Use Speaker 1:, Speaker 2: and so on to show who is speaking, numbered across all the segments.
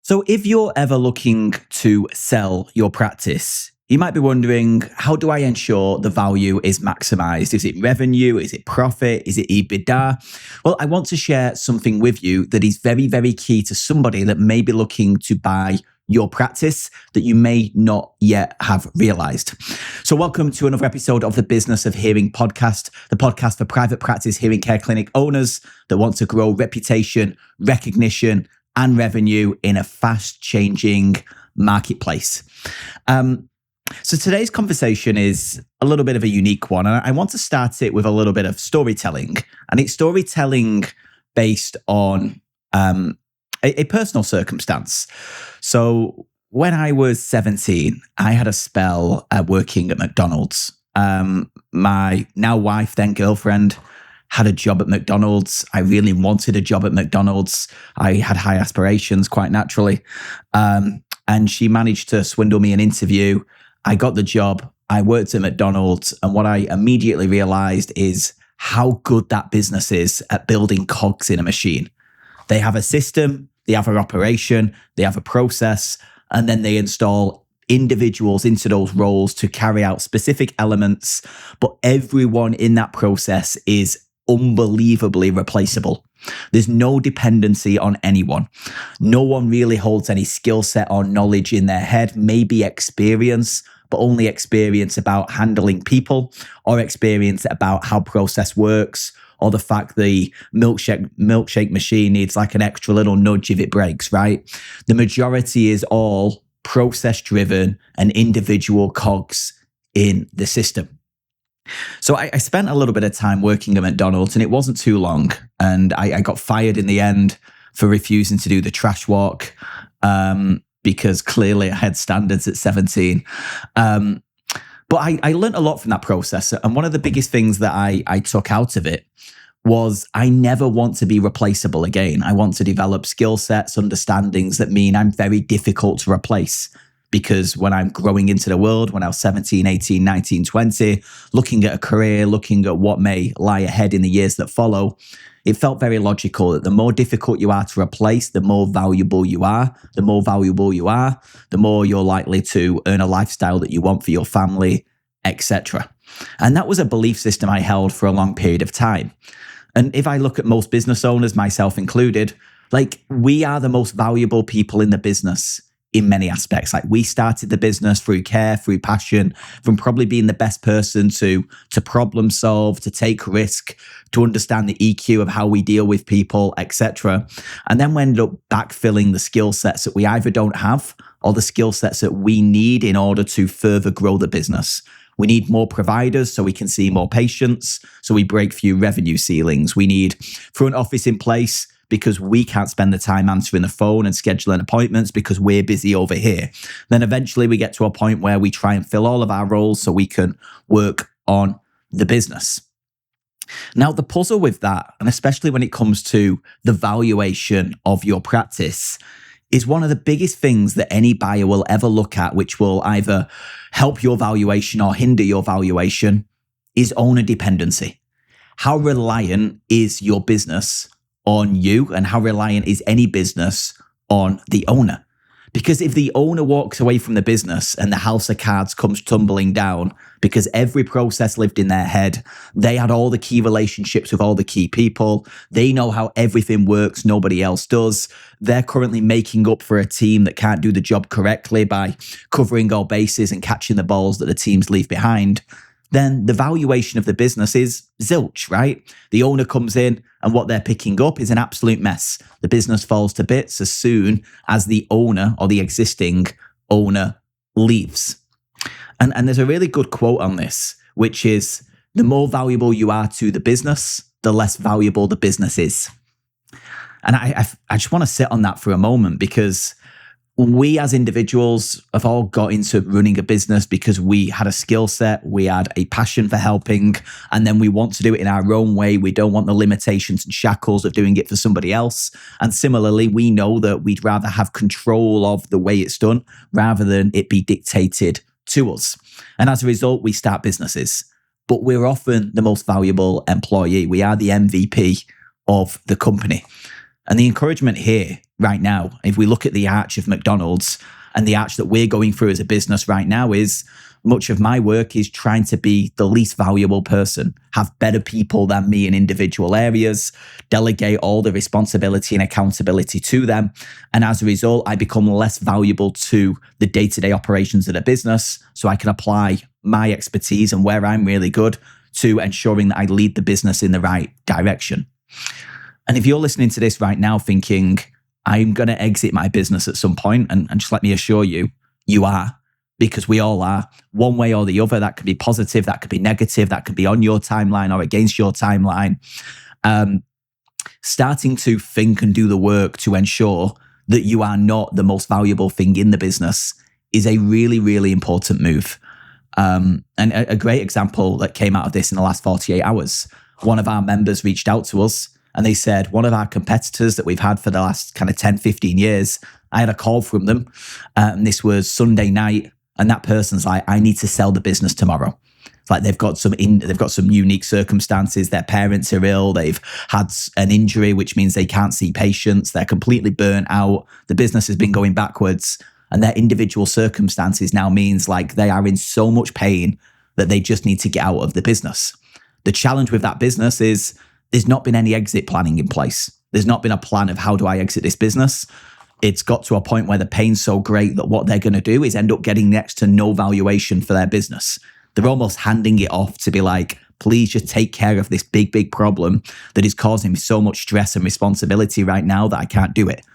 Speaker 1: So, if you're ever looking to sell your practice, you might be wondering, how do I ensure the value is maximized? Is it revenue? Is it profit? Is it EBITDA? Well, I want to share something with you that is very, very key to somebody that may be looking to buy your practice that you may not yet have realized. So welcome to another episode of the Business of Hearing podcast, the podcast for private practice hearing care clinic owners that want to grow reputation, recognition, and revenue in a fast changing marketplace. So today's conversation is a little bit of a unique one, and I want to start it with a little bit of storytelling. And it's storytelling based on a personal circumstance. So when I was 17, I had a spell working at McDonald's. My now wife, then girlfriend, had a job at McDonald's. I really wanted a job at McDonald's. I had high aspirations quite naturally. And she managed to swindle me an interview. I got the job. I worked at McDonald's. And what I immediately realized is how good that business is at building cogs in a machine. They have a system, they have an operation, they have a process, and then they install individuals into those roles to carry out specific elements. But everyone in that process is unbelievably replaceable. There's no dependency on anyone. No one really holds any skill set or knowledge in their head, maybe experience, but only experience about handling people or experience about how process works, or the fact the milkshake machine needs like an extra little nudge if it breaks, right? The majority is all process driven and individual cogs in the system. So I spent a little bit of time working at McDonald's, and it wasn't too long. And I got fired in the end for refusing to do the trash walk because clearly I had standards at 17. But I learned a lot from that process. And one of the biggest things that I took out of it was I never want to be replaceable again. I want to develop skill sets, understandings that mean I'm very difficult to replace. Because when I'm growing into the world, when I was 17, 18, 19, 20, looking at a career, looking at what may lie ahead in the years that follow, it felt very logical that the more difficult you are to replace, the more valuable you are. The more valuable you are, the more you're likely to earn a lifestyle that you want for your family, etc. And that was a belief system I held for a long period of time. And if I look at most business owners, myself included, like we are the most valuable people in the business in many aspects. Like we started the business through care, through passion, from probably being the best person to problem solve, to take risk, to understand the EQ of how we deal with people, etc. And then we end up backfilling the skill sets that we either don't have or the skill sets that we need in order to further grow the business. We need more providers so we can see more patients, so we break through revenue ceilings. We need front office in place because we can't spend the time answering the phone and scheduling appointments because we're busy over here. Then eventually we get to a point where we try and fill all of our roles so we can work on the business. Now, the puzzle with that, and especially when it comes to the valuation of your practice, is one of the biggest things that any buyer will ever look at, which will either help your valuation or hinder your valuation, is owner dependency. How reliant is your business on you, and how reliant is any business on the owner? Because if the owner walks away from the business and the house of cards comes tumbling down because every process lived in their head, they had all the key relationships with all the key people, they know how everything works, nobody else does, they're currently making up for a team that can't do the job correctly by covering all bases and catching the balls that the teams leave behind, then the valuation of the business is zilch, right? The owner comes in and what they're picking up is an absolute mess. The business falls to bits as soon as the owner or the existing owner leaves. And there's a really good quote on this, which is, the more valuable you are to the business, the less valuable the business is. And I just want to sit on that for a moment, because we as individuals have all got into running a business because we had a skill set, we had a passion for helping, and then we want to do it in our own way. We don't want the limitations and shackles of doing it for somebody else. And similarly, we know that we'd rather have control of the way it's done rather than it be dictated to us. And as a result, we start businesses. But we're often the most valuable employee. We are the MVP of the company. And the encouragement here right now, if we look at the arch of McDonald's and the arch that we're going through as a business right now, is much of my work is trying to be the least valuable person, have better people than me in individual areas, delegate all the responsibility and accountability to them. And as a result, I become less valuable to the day-to-day operations of the business. So I can apply my expertise and where I'm really good to ensuring that I lead the business in the right direction. And if you're listening to this right now thinking, I'm going to exit my business at some point, and just let me assure you, you are, because we all are, one way or the other. That could be positive, that could be negative, that could be on your timeline or against your timeline. Starting to think and do the work to ensure that you are not the most valuable thing in the business is a really, really important move. And a great example that came out of this in the last 48 hours, one of our members reached out to us and they said, one of our competitors that we've had for the last kind of 10, 15 years, I had a call from them. And this was Sunday night. And that person's like, I need to sell the business tomorrow. It's like they've got some unique circumstances. Their parents are ill. They've had an injury, which means they can't see patients. They're completely burnt out. The business has been going backwards. And their individual circumstances now means like they are in so much pain that they just need to get out of the business. The challenge with that business is there's not been any exit planning in place. There's not been a plan of how do I exit this business. It's got to a point where the pain's so great that what they're going to do is end up getting next to no valuation for their business. They're almost handing it off to be like, please just take care of this big, big problem that is causing me so much stress and responsibility right now that I can't do it.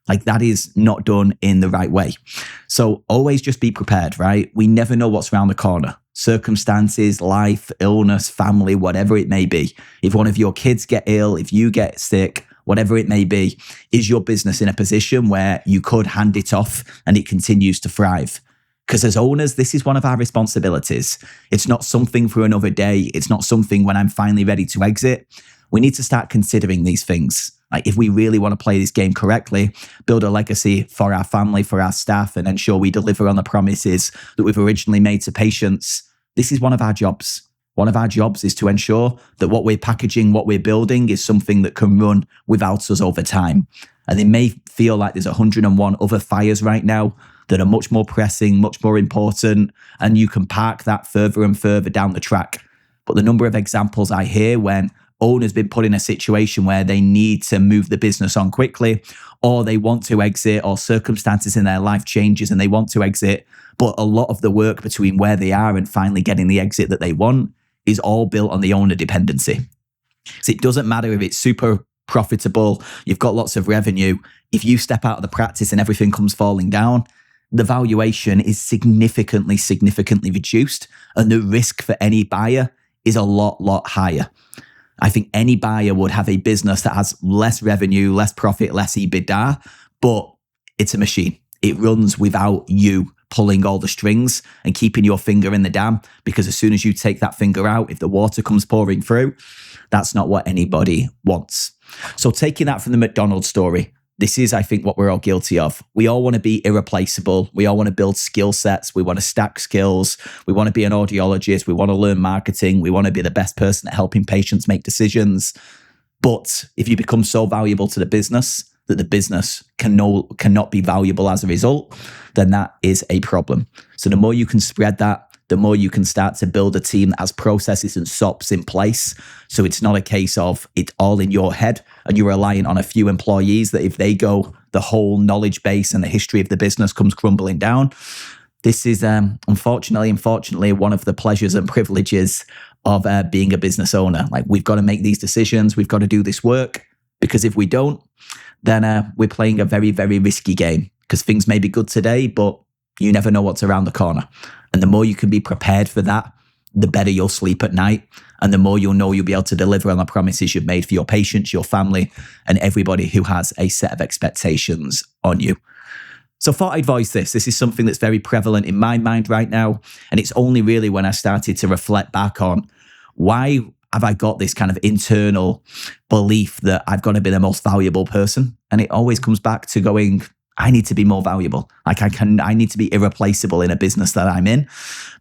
Speaker 1: Like that is not done in the right way. So always just be prepared, right? We never know what's around the corner. Circumstances, life, illness, family, whatever it may be. If one of your kids get ill, if you get sick, whatever it may be, is your business in a position where you could hand it off and it continues to thrive? Because as owners, this is one of our responsibilities. It's not something for another day. It's not something when I'm finally ready to exit. We need to start considering these things. Like if we really want to play this game correctly, build a legacy for our family, for our staff, and ensure we deliver on the promises that we've originally made to patients, this is one of our jobs. One of our jobs is to ensure that what we're packaging, what we're building is something that can run without us over time. And it may feel like there's 101 other fires right now that are much more pressing, much more important, and you can park that further and further down the track. But the number of examples I hear when owners been put in a situation where they need to move the business on quickly, or they want to exit, or circumstances in their life changes and they want to exit, but a lot of the work between where they are and finally getting the exit that they want is all built on the owner dependency. So it doesn't matter if it's super profitable, you've got lots of revenue. If you step out of the practice and everything comes falling down, the valuation is significantly reduced, and the risk for any buyer is a lot higher. I think any buyer would have a business that has less revenue, less profit, less EBITDA, but it's a machine. It runs without you pulling all the strings and keeping your finger in the dam, because as soon as you take that finger out, if the water comes pouring through, that's not what anybody wants. So taking that from the McDonald's story, this is, I think, what we're all guilty of. We all want to be irreplaceable. We all want to build skill sets. We want to stack skills. We want to be an audiologist. We want to learn marketing. We want to be the best person at helping patients make decisions. But if you become so valuable to the business that the business cannot be valuable as a result, then that is a problem. So the more you can spread that, the more you can start to build a team that has processes and SOPs in place. So it's not a case of it's all in your head and you're relying on a few employees that if they go, the whole knowledge base and the history of the business comes crumbling down. This is unfortunately, one of the pleasures and privileges of being a business owner. Like we've got to make these decisions. We've got to do this work, because if we don't, then we're playing a very, very risky game, because things may be good today, but you never know what's around the corner. And the more you can be prepared for that, the better you'll sleep at night. And the more you'll know you'll be able to deliver on the promises you've made for your patients, your family, and everybody who has a set of expectations on you. So I thought I'd voice this. This is something that's very prevalent in my mind right now. And it's only really when I started to reflect back on why have I got this kind of internal belief that I've got to be the most valuable person. And it always comes back to going, I need to be more valuable. Like I need to be irreplaceable in a business that I'm in.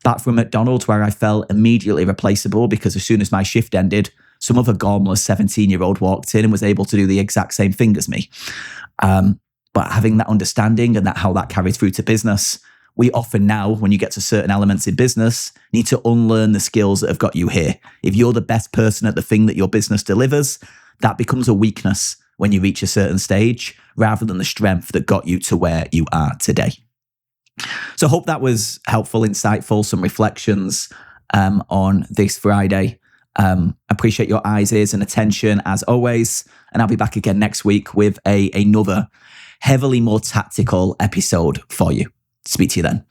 Speaker 1: Back from McDonald's, where I felt immediately replaceable, because as soon as my shift ended, some other gormless 17-year-old walked in and was able to do the exact same thing as me. But having that understanding and how that carries through to business, we often now, when you get to certain elements in business, need to unlearn the skills that have got you here. If you're the best person at the thing that your business delivers, that becomes a weakness when you reach a certain stage, rather than the strength that got you to where you are today. So I hope that was helpful, insightful, some reflections on this Friday. Appreciate your eyes, ears, and attention as always. And I'll be back again next week with another heavily more tactical episode for you. Speak to you then.